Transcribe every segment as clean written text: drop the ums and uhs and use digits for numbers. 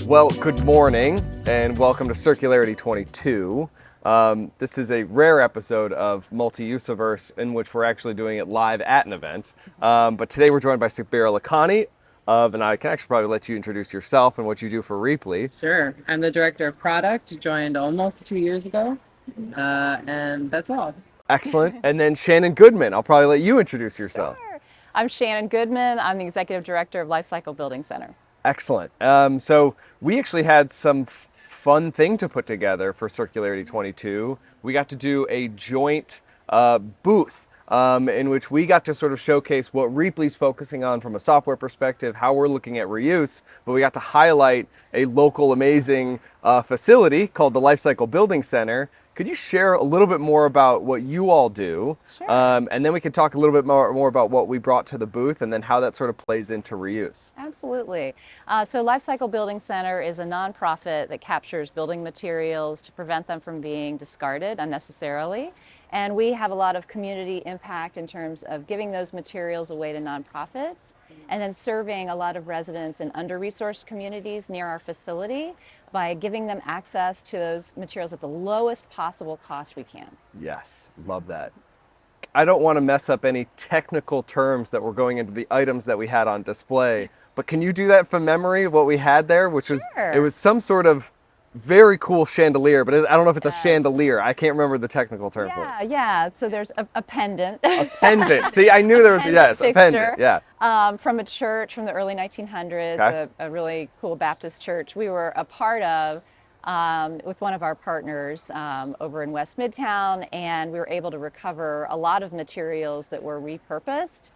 Well, good morning and welcome to Circularity 22. This is a rare episode of Multi-usiverse in which we're actually doing it live at an event. But today we're joined by Sabira Lakhani and I can actually probably let you introduce yourself and what you do for Rheaply. Sure. I'm the director of product, joined almost 2 years ago, and that's all. Excellent. And then Shannon Goodman, I'll probably let you introduce yourself. Sure. I'm Shannon Goodman. I'm the Executive Director of Lifecycle Building Center. Excellent. So we actually had some fun thing to put together for Circularity 22. We got to do a joint booth in which we got to sort of showcase what Rheaply's focusing on from a software perspective, how we're looking at reuse, but we got to highlight a local amazing facility called the Lifecycle Building Center. Could you share a little bit more about what you all do? Sure. And then we can talk a little bit more about what we brought to the booth and then how that sort of plays into reuse. Absolutely. So Lifecycle Building Center is a nonprofit that captures building materials to prevent them from being discarded unnecessarily. And we have a lot of community impact in terms of giving those materials away to nonprofits and then serving a lot of residents in under-resourced communities near our facility by giving them access to those materials at the lowest possible cost we can. Yes, love that. I don't want to mess up any technical terms that were going into the items that we had on display, but can you do that from memory, what we had there, which was, it was some sort of very cool chandelier, but I don't know if it's a chandelier. I can't remember the technical term for it. Yeah. So there's a pendant. A pendant. See, I knew there was, yes, a pendant, yeah. From a church from the early 1900s, Okay. a really cool Baptist church we were a part of with one of our partners over in West Midtown, and we were able to recover a lot of materials that were repurposed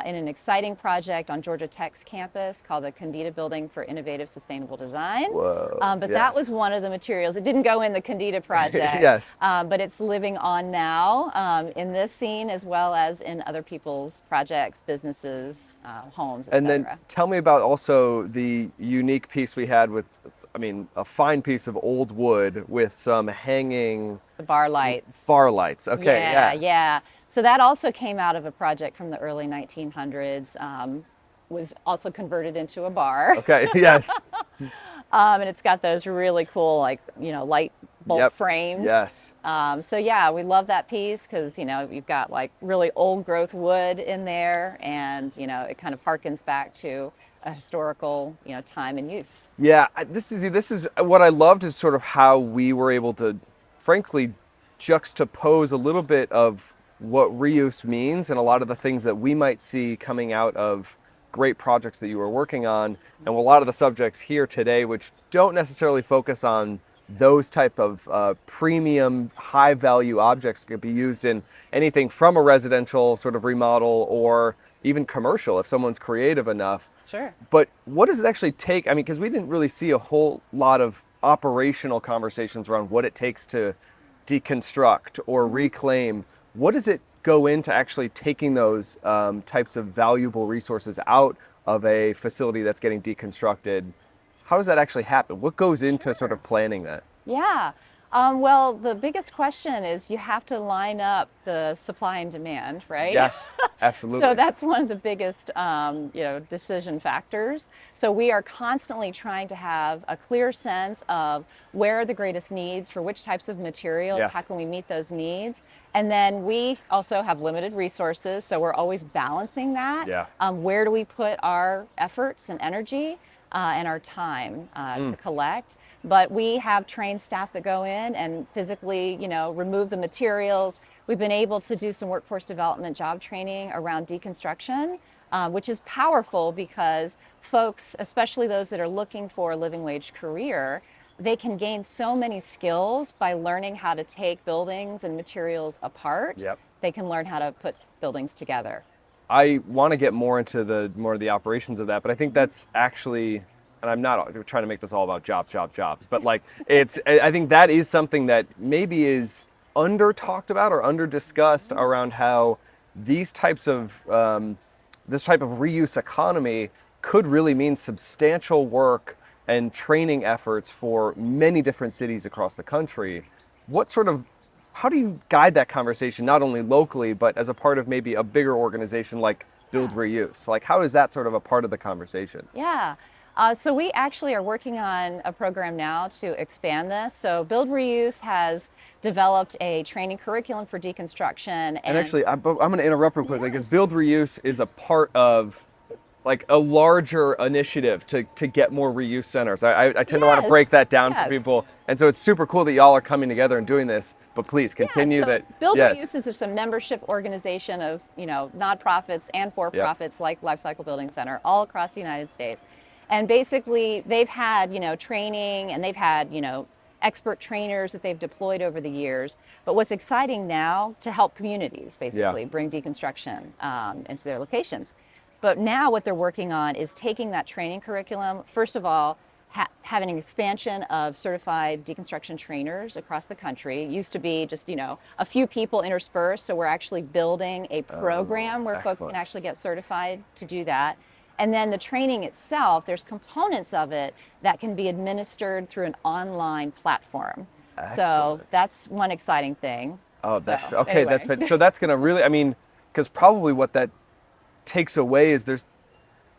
in an exciting project on Georgia Tech's campus called the Candida Building for Innovative Sustainable Design. Whoa, but that was one of the materials. It didn't go in the Candida project, yes. But it's living on now in this scene as well as in other people's projects, businesses, homes, etc. And then tell me about also the unique piece we had with, a fine piece of old wood with some hanging... The bar lights. Bar lights, okay, Yeah. So that also came out of a project from the early 1900s, was also converted into a bar. Okay, yes. And it's got those really cool, light bulb frames. Yes. So yeah, we love that piece because, you've got like really old growth wood in there, and, it kind of harkens back to a historical, time and use. Yeah, this is what I loved is sort of how we were able to, frankly, juxtapose a little bit of what reuse means and a lot of the things that we might see coming out of great projects that you were working on, and a lot of the subjects here today which don't necessarily focus on those type of premium high value objects could be used in anything from a residential sort of remodel or even commercial if someone's creative enough. Sure. But what does it actually take? Because we didn't really see a whole lot of operational conversations around what it takes to deconstruct or reclaim. What does it go into actually taking those types of valuable resources out of a facility that's getting deconstructed? How does that actually happen? What goes into sort of planning that? Yeah. Well, the biggest question is you have to line up the supply and demand, right? Yes, absolutely. So that's one of the biggest, decision factors. So we are constantly trying to have a clear sense of where are the greatest needs for which types of materials, Yes. how can we meet those needs? And then we also have limited resources, so we're always balancing that. Yeah. Where do we put our efforts and energy? And our time to collect. But we have trained staff that go in and physically, remove the materials. We've been able to do some workforce development job training around deconstruction, which is powerful because folks, especially those that are looking for a living wage career, they can gain so many skills by learning how to take buildings and materials apart. Yep. They can learn how to put buildings together. I want to get more into the operations of that, but I think that's actually, and I'm not trying to make this all about jobs, but I think that is something that maybe is under talked about or under discussed around how this type of reuse economy could really mean substantial work and training efforts for many different cities across the country. How do you guide that conversation, not only locally, but as a part of maybe a bigger organization like Build Reuse? Like, how is that sort of a part of the conversation? Yeah. So we actually are working on a program now to expand this. So Build Reuse has developed a training curriculum for deconstruction. And actually, I'm going to interrupt real quickly because Yes. Build Reuse is a part of like a larger initiative to get more reuse centers. I tend to want to Yes. break that down for Yes. people. And so it's super cool that y'all are coming together and doing this, but please continue Yeah, so that. Build yes. Reuse is just a membership organization of, nonprofits and for-profits like Lifecycle Building Center all across the United States. And basically they've had, training, and they've had, expert trainers that they've deployed over the years. But what's exciting now to help communities basically bring deconstruction into their locations. But now what they're working on is taking that training curriculum, first of all, having an expansion of certified deconstruction trainers across the country. It used to be just, a few people interspersed. So we're actually building a program where folks can actually get certified to do that. And then the training itself, there's components of it that can be administered through an online platform. So Excellent. that's one exciting thing. Oh, that's So, okay. anyway. That's so that's going to really, because probably what that takes away is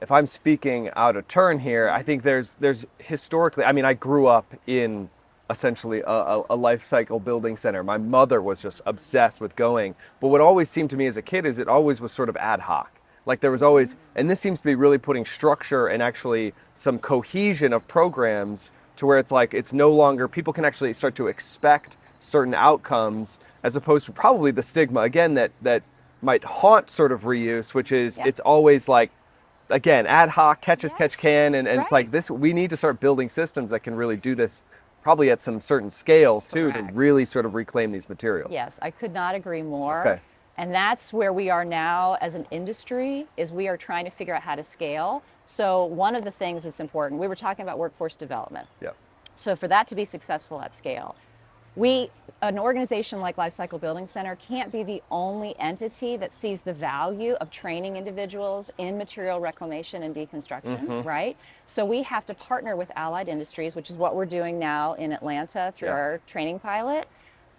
if I'm speaking out of turn here, I think there's historically, I grew up in essentially a life cycle building center. My mother was just obsessed with going, but what always seemed to me as a kid is it always was sort of ad hoc. Like there was always, and this seems to be really putting structure and actually some cohesion of programs to where it's like, it's no longer, people can actually start to expect certain outcomes as opposed to probably the stigma, again, that might haunt sort of reuse, which is it's always like, again, ad hoc, catch as catch can, and it's like this, we need to start building systems that can really do this probably at some certain scales too, to really sort of reclaim these materials. Yes, I could not agree more. Okay. And that's where we are now as an industry, is we are trying to figure out how to scale. So one of the things that's important, we were talking about workforce development. Yeah. So for that to be successful at scale, an organization like Lifecycle Building Center can't be the only entity that sees the value of training individuals in material reclamation and deconstruction, right? So we have to partner with allied industries, which is what we're doing now in Atlanta through our training pilot.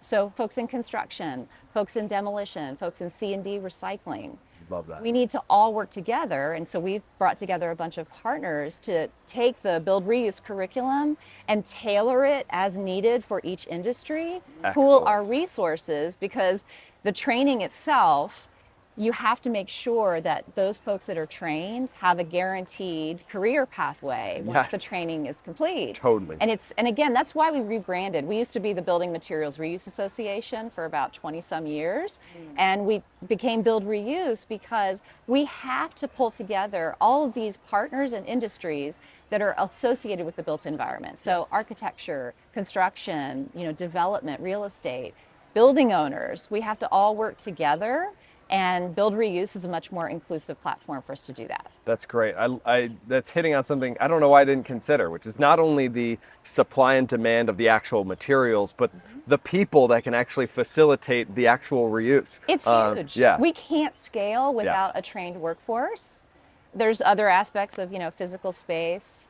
So folks in construction, folks in demolition, folks in C&D recycling. Love that. We need to all work together, and so we've brought together a bunch of partners to take the Build Reuse curriculum and tailor it as needed for each industry, pool Excellent. our resources, because the training itself, you have to make sure that those folks that are trained have a guaranteed career pathway once the training is complete. Totally. And again, that's why we rebranded. We used to be the Building Materials Reuse Association for about 20 some years, and we became Build Reuse because we have to pull together all of these partners and industries that are associated with the built environment. So architecture, construction, development, real estate, building owners, we have to all work together. And Build Reuse is a much more inclusive platform for us to do that. That's great. That's hitting on something I don't know why I didn't consider, which is not only the supply and demand of the actual materials, but the people that can actually facilitate the actual reuse. It's huge. Yeah. We can't scale without a trained workforce. There's other aspects of, physical space,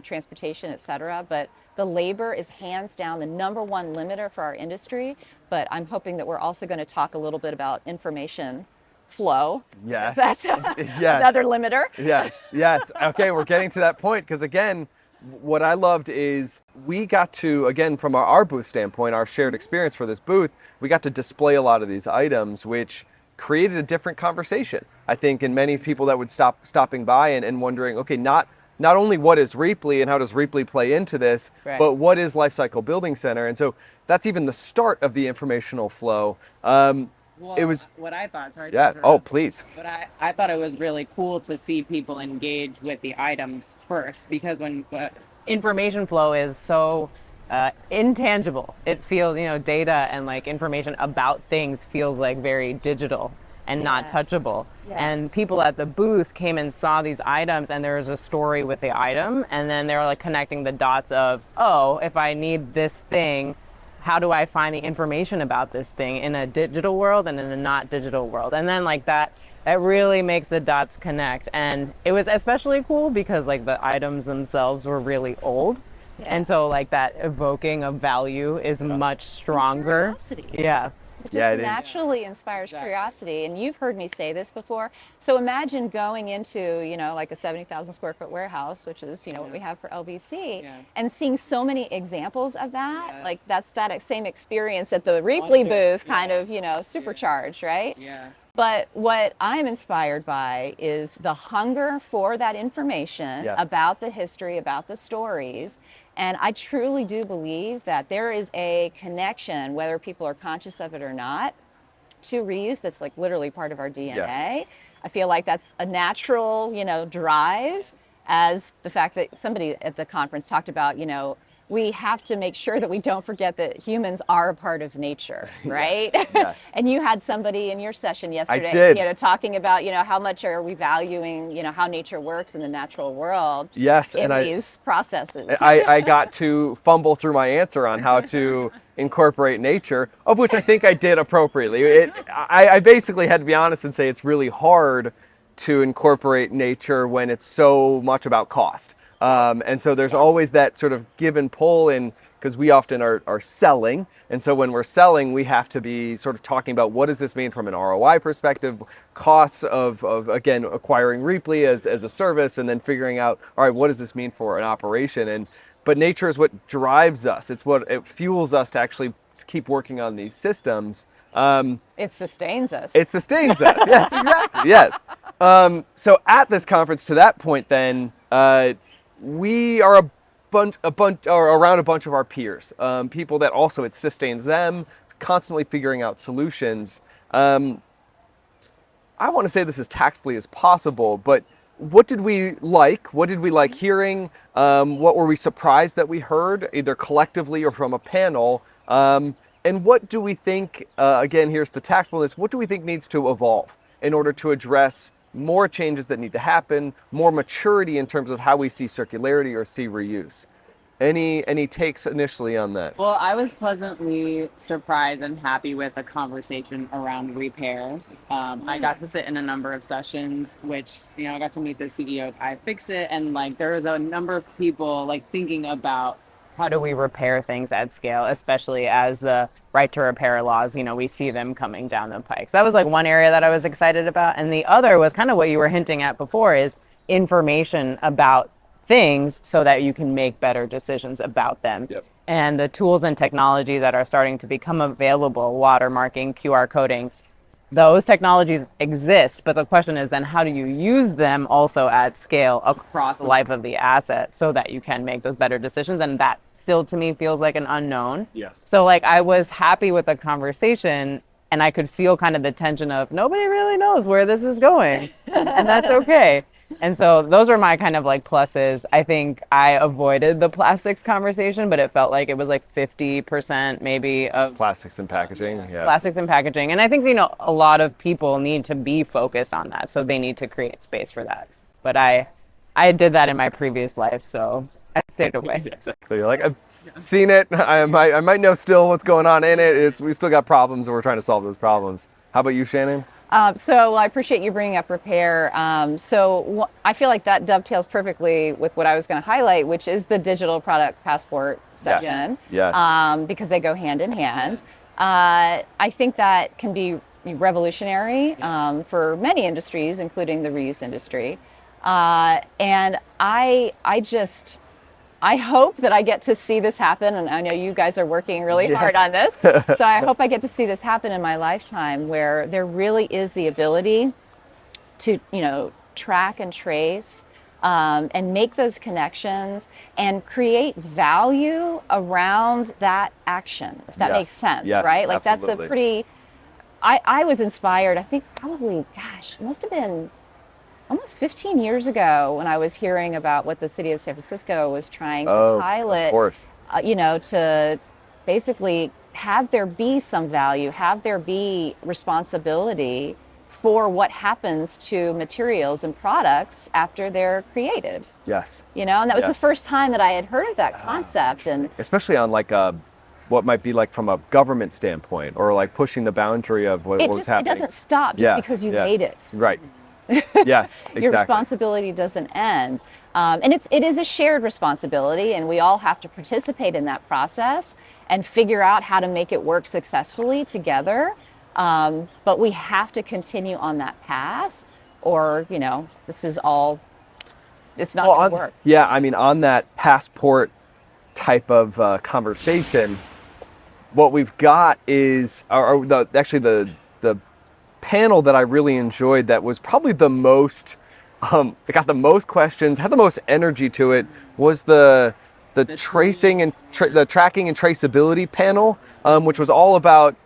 transportation, et cetera, but the labor is hands down the number one limiter for our industry. But I'm hoping that we're also going to talk a little bit about information flow. Yes. That's another limiter. Yes. Okay, we're getting to that point because again, what I loved is we got to, again, from our booth standpoint, our shared experience for this booth, we got to display a lot of these items, which created a different conversation. I think in many people that would stopping by and wondering, okay, not only what is Rheaply and how does Rheaply play into this, but what is Lifecycle Building Center? And so that's even the start of the informational flow. Well, it was what I thought. Sorry. Yeah. Oh, please. But I thought it was really cool to see people engage with the items first, because when information flow is so intangible. It feels, data and like information about things feels like very digital and not touchable. Yes. And people at the booth came and saw these items, and there was a story with the item, and then they were like connecting the dots of, oh, if I need this thing, how do I find the information about this thing in a digital world and in a not digital world? And then like that really makes the dots connect. And it was especially cool because like the items themselves were really old. And so like that evoking of value is much stronger. Curiosity. Yeah. It Yeah, just it is. naturally inspires Exactly. curiosity. And you've heard me say this before. So imagine going into, like a 70,000 square foot warehouse, which is, what we have for LBC, Yeah. and seeing so many examples of that. Yeah. Like that's that same experience at the Rheaply Wonder. booth, kind Yeah. of, supercharged, right? Yeah. But what I'm inspired by is the hunger for that information Yes. about the history, about the stories. And I truly do believe that there is a connection, whether people are conscious of it or not, to reuse that's like literally part of our DNA. Yes. I feel like that's a natural, drive, as the fact that somebody at the conference talked about, we have to make sure that we don't forget that humans are a part of nature, right? Yes. And you had somebody in your session yesterday, did. talking about, how much are we valuing, how nature works in the natural world. Yes, in and these processes. I got to fumble through my answer on how to incorporate nature, of which I think I did appropriately. I basically had to be honest and say it's really hard to incorporate nature when it's so much about cost. And so there's always that sort of give and pull because we often are selling. And so when we're selling, we have to be sort of talking about what does this mean from an ROI perspective, costs of again, acquiring Rheaply as a service, and then figuring out, all right, what does this mean for an operation? But nature is what drives us. It fuels us to actually keep working on these systems. It sustains us. It sustains us. Yes, exactly. Yes. So at this conference, to that point, then we are around a bunch of our peers, people that also it sustains them, constantly figuring out solutions. I want to say this as tactfully as possible, but what did we like? What did we like hearing? What were we surprised that we heard, either collectively or from a panel? And what do we think, again, here's the tactfulness, what do we think needs to evolve in order to address more changes that need to happen, more maturity in terms of how we see circularity or see reuse? Any takes initially on that? Well, I was pleasantly surprised and happy with the conversation around repair. I got to sit in a number of sessions, which, I got to meet the CEO of iFixit, and there was a number of people thinking about How do we repair things at scale, especially as the right to repair laws, we see them coming down the pike. So that was one area that I was excited about. And the other was kind of what you were hinting at before, is information about things so that you can make better decisions about them. Yep. And the tools and technology that are starting to become available, watermarking, QR coding, those technologies exist, but the question is then how do you use them also at scale across the life of the asset so that you can make those better decisions? And that still to me feels like an unknown. Yes. So I was happy with the conversation, and I could feel kind of the tension of nobody really knows where this is going, and that's okay. And so those were my kind of pluses. I think I avoided the plastics conversation, but it felt like it was 50% maybe of Plastics and packaging, yeah. plastics and packaging. And I think, a lot of people need to be focused on that. So they need to create space for that. But I did that in my previous life, so I stayed away. Exactly. I've seen it. I might know still what's going on in it. We still got problems, and we're trying to solve those problems. How about you, Shannon? So I appreciate you bringing up repair. I feel like that dovetails perfectly with what I was going to highlight, which is the digital product passport section. Yes. Because they go hand in hand. I think that can be revolutionary for many industries, including the reuse industry. And I hope that I get to see this happen, and I know you guys are working really hard on this. So I hope I get to see this happen in my lifetime, where there really is the ability to, track and trace and make those connections and create value around that action, if that makes sense, right? That's absolutely. I was inspired, I think probably, it must have been almost 15 years ago when I was hearing about what the city of San Francisco was trying to pilot, of course. To basically have there be some value, have there be responsibility for what happens to materials and products after they're created. Yes. And that was the first time that I had heard of that concept. And especially on what might be from a government standpoint, or pushing the boundary of what was happening. It doesn't stop just because you made it. Right. Yes, exactly. Your responsibility doesn't end. And it is a shared responsibility, and we all have to participate in that process. and figure out how to make it work successfully together. But we have to continue on that path, or, you know, this is all, it's not going to work. Yeah, I mean, on that passport type of conversation, what we've got is, actually the panel that I really enjoyed, that was probably the most, that got the most questions, had the most energy to it, was the tracing and the tracking and traceability panel, which was all about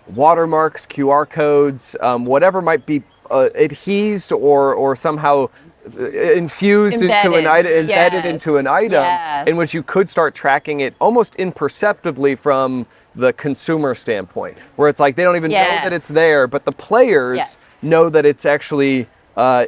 watermarks, QR codes, whatever might be adhesed or somehow infused into an item, embedded into an item, in which you could start tracking it almost imperceptibly from the consumer standpoint, where it's like they don't even know that it's there, but the players know that it's actually,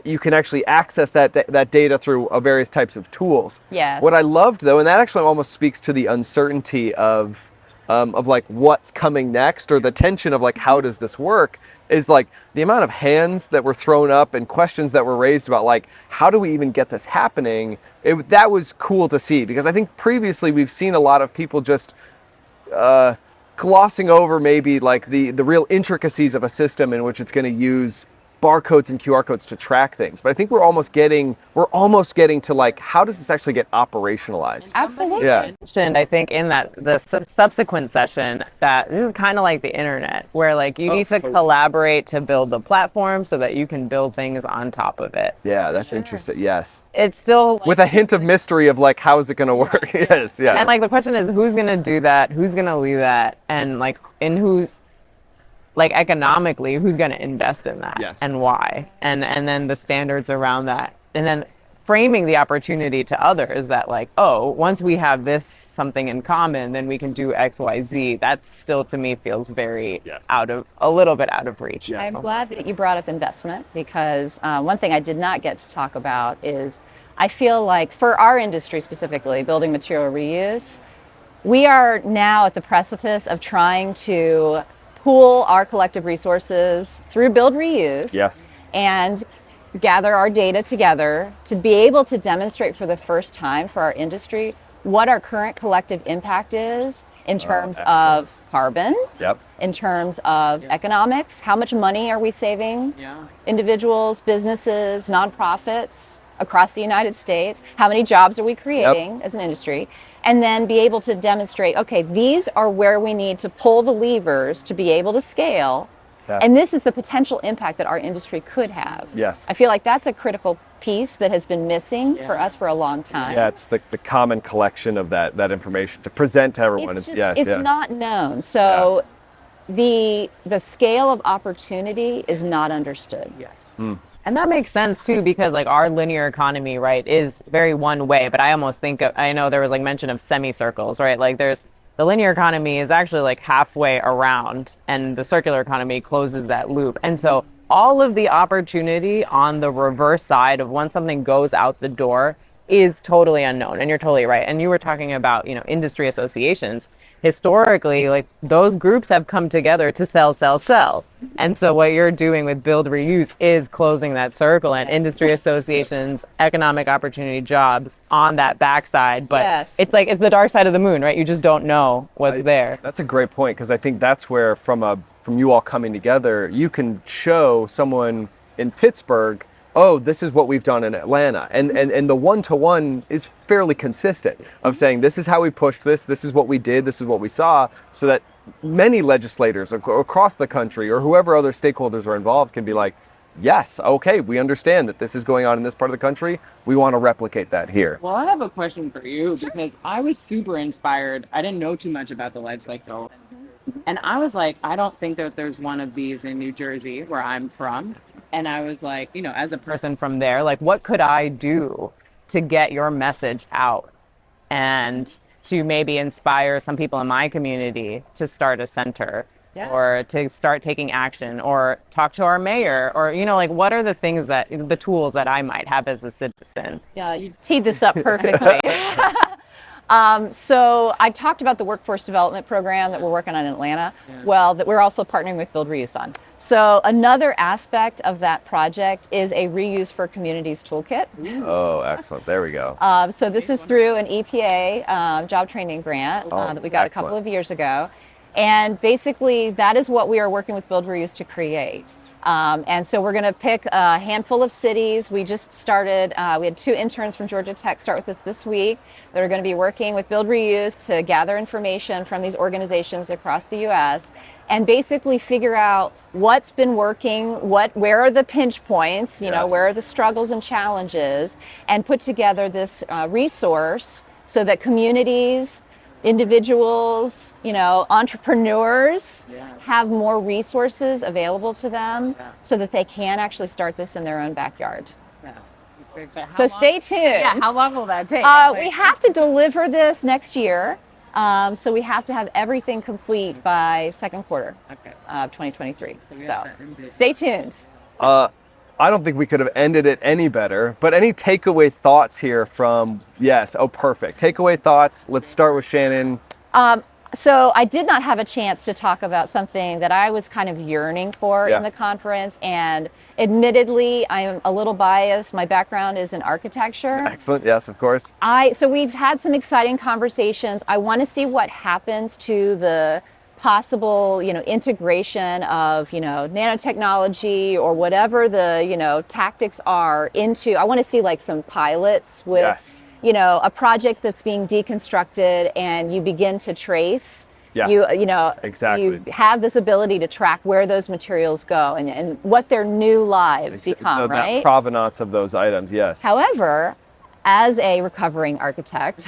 you can actually access that data through various types of tools. What I loved, though, and that actually almost speaks to the uncertainty of like what's coming next, or the tension of like, how does this work, is like the amount of hands that were thrown up and questions that were raised about like, how do we even get this happening? That was cool to see, because I think previously we've seen a lot of people just glossing over maybe like the real intricacies of a system in which it's going to use barcodes and QR codes to track things. But I think we're almost getting to like, how does this actually get operationalized? Absolutely. Yeah. Mentioned, I think, in the subsequent session, that this is kind of like the internet, where like you need to collaborate to build the platform so that you can build things on top of it. Yeah, that's interesting. Yes. It's still With a hint of mystery of like, how is it going to work? Yes. Yeah. And like the question is, who's going to do that? Who's going to lead that? And like, in who's, like, economically, who's going to invest in that and why? And then the standards around that. And then framing the opportunity to others that like, oh, once we have this something in common, then we can do X, Y, Z. That still, to me, feels very a little bit out of reach. I'm glad that you brought up investment, because one thing I did not get to talk about is, I feel like for our industry specifically, building material reuse, we are now at the precipice of trying to pool our collective resources through build reuse and gather our data together to be able to demonstrate for the first time for our industry what our current collective impact is in terms of carbon, in terms of economics, how much money are we saving individuals, businesses, nonprofits across the United States, how many jobs are we creating as an industry, and then be able to demonstrate, okay, these are where we need to pull the levers to be able to scale, and this is the potential impact that our industry could have. Yes. I feel like that's a critical piece that has been missing for us for a long time. Yeah, it's the common collection of that information to present to everyone. It's not known. So the scale of opportunity is not understood. And that makes sense too, because like our linear economy, right, is very one way. But I almost think I know there was like mention of semicircles, right? Like the linear economy is actually like halfway around, and the circular economy closes that loop. And so all of the opportunity on the reverse side of when something goes out the door is totally unknown. And you're totally right. And you were talking about, industry associations. Historically, like those groups have come together to sell. And so what you're doing with build reuse is closing that circle, and industry associations, economic opportunity, jobs on that backside. But it's like, it's the dark side of the moon, right? You just don't know what's there. That's a great point, because I think that's where from you all coming together, you can show someone in Pittsburgh, oh, this is what we've done in Atlanta. And the one-to-one is fairly consistent of saying, this is how we pushed this is what we did, this is what we saw, so that many legislators across the country, or whoever other stakeholders are involved, can be like, yes, okay, we understand that this is going on in this part of the country. We want to replicate that here. Well, I have a question for you, because I was super inspired. I didn't know too much about the life cycle. And I was like, I don't think that there's one of these in New Jersey, where I'm from. And I was like, as a person from there, like, what could I do to get your message out and to maybe inspire some people in my community to start a center or to start taking action, or talk to our mayor, or, like, what are the things the tools that I might have as a citizen? Yeah, you teed this up perfectly. So I talked about the workforce development program that we're working on in Atlanta. Well, that we're also partnering with Build Reuse on. So another aspect of that project is a Reuse for Communities toolkit. Oh, excellent. There we go. So this is through an EPA job training grant that we got a couple of years ago. And basically that is what we are working with Build Reuse to create. And so we're going to pick a handful of cities. We just started, we had 2 interns from Georgia Tech start with us this week that are going to be working with Build Reuse to gather information from these organizations across the US and basically figure out what's been working, where are the pinch points, you know, where are the struggles and challenges, and put together this resource so that communities, individuals, you know, entrepreneurs have more resources available to them so that they can actually start this in their own backyard. So stay tuned. Yeah, how long will that take? We have to deliver this next year. So we have to have everything complete by second quarter of 2023. So stay tuned. I don't think we could have ended it any better, but any takeaway thoughts here from, perfect. Takeaway thoughts, let's start with Shannon. So I did not have a chance to talk about something that I was kind of yearning for in the conference, and admittedly, I'm a little biased. My background is in architecture. Excellent, yes, of course. So we've had some exciting conversations. I want to see what happens to the possible, you know, integration of, you know, nanotechnology or whatever the, you know, tactics are into. I want to see like some pilots with, you know, a project that's being deconstructed and you begin to trace. You know, you have this ability to track where those materials go and what their new lives become, right? That provenance of those items, yes. However, as a recovering architect,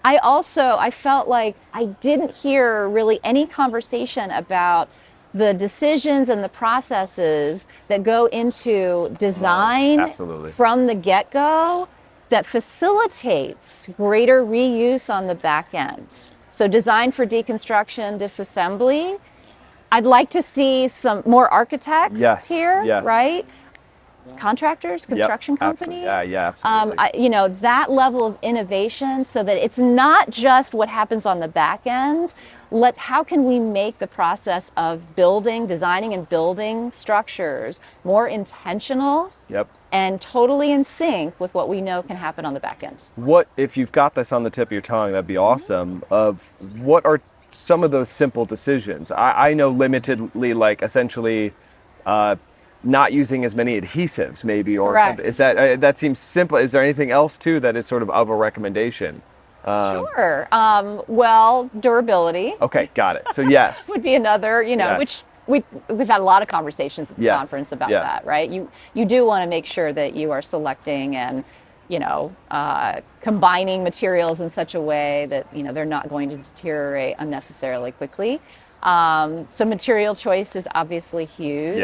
I felt like I didn't hear really any conversation about the decisions and the processes that go into design from the get-go that facilitates greater reuse on the back end. So design for deconstruction, disassembly. I'd like to see some more architects here, right? Contractors, construction companies. Absolutely. You know, that level of innovation so that it's not just what happens on the back end. How can we make the process of designing and building structures more intentional and totally in sync with what we know can happen on the back end? What, if you've got this on the tip of your tongue, that'd be awesome, of what are some of those simple decisions? I know limitedly, like essentially, not using as many adhesives maybe, or something. Is that seems simple. Is there anything else too that is sort of a recommendation? Sure. Well, durability. Okay, got it. So yes. would be another, you know, which we've had a lot of conversations at the conference about that, right? You do want to make sure that you are selecting and, you know, combining materials in such a way that, you know, they're not going to deteriorate unnecessarily quickly. So material choice is obviously huge.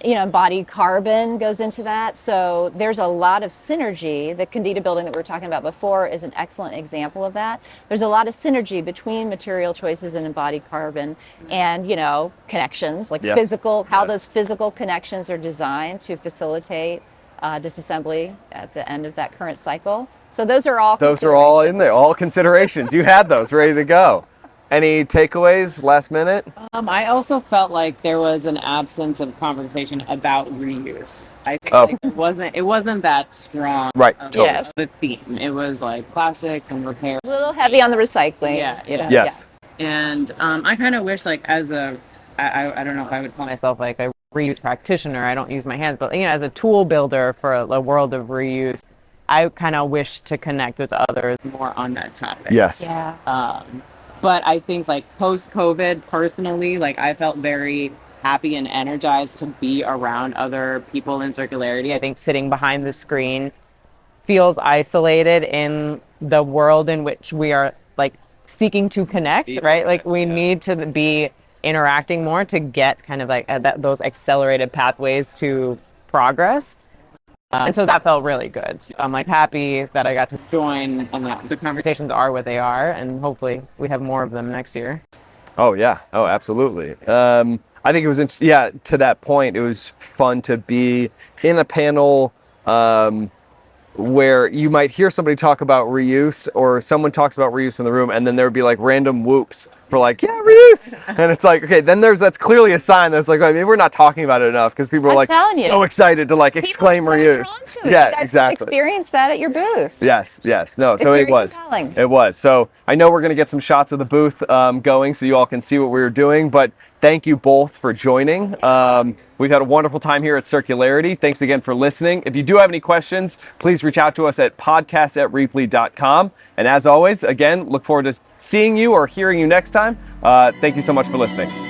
You know, embodied carbon goes into that. So there's a lot of synergy. The Candida building that we were talking about before is an excellent example of that. There's a lot of synergy between material choices and embodied carbon and, you know, connections, like physical, how those physical connections are designed to facilitate disassembly at the end of that current cycle. So those are all in there, all considerations. You had those ready to go. Any takeaways last minute? I also felt like there was an absence of conversation about reuse. I think like it wasn't that strong. Right. The theme. It was like plastics and repair. A little heavy on the recycling. And I kind of wish, like, I don't know if I would call myself like a reuse practitioner. I don't use my hands, but, you know, as a tool builder for a world of reuse, I kind of wish to connect with others more on that topic. But I think, like, post-COVID, personally, like, I felt very happy and energized to be around other people in circularity. I think sitting behind the screen feels isolated in the world in which we are, like, seeking to connect, right? Like, we need to be interacting more to get kind of like those accelerated pathways to progress. And so that felt really good. So I'm like happy that I got to join, and the conversations are what they are, and hopefully we have more of them next year. Oh yeah, oh absolutely. I think it was to that point, it was fun to be in a panel where you might hear somebody talk about reuse, or someone talks about reuse in the room, and then there would be like random whoops for like, yeah, reuse. And it's like, okay, then that's clearly a sign that's like, maybe we're not talking about it enough, because people are I'm like telling you. so excited to like exclaim People are drawn reuse. to it. Yeah, You guys exactly. experienced that at your booth. Yes. No, so very it was. compelling. It was. So I know we're going to get some shots of the booth going, so you all can see what we were doing, but thank you both for joining. We've had a wonderful time here at Circularity. Thanks again for listening. If you do have any questions, please reach out to us at podcast@rheaply.com. And as always, again, look forward to seeing you or hearing you next time. Thank you so much for listening.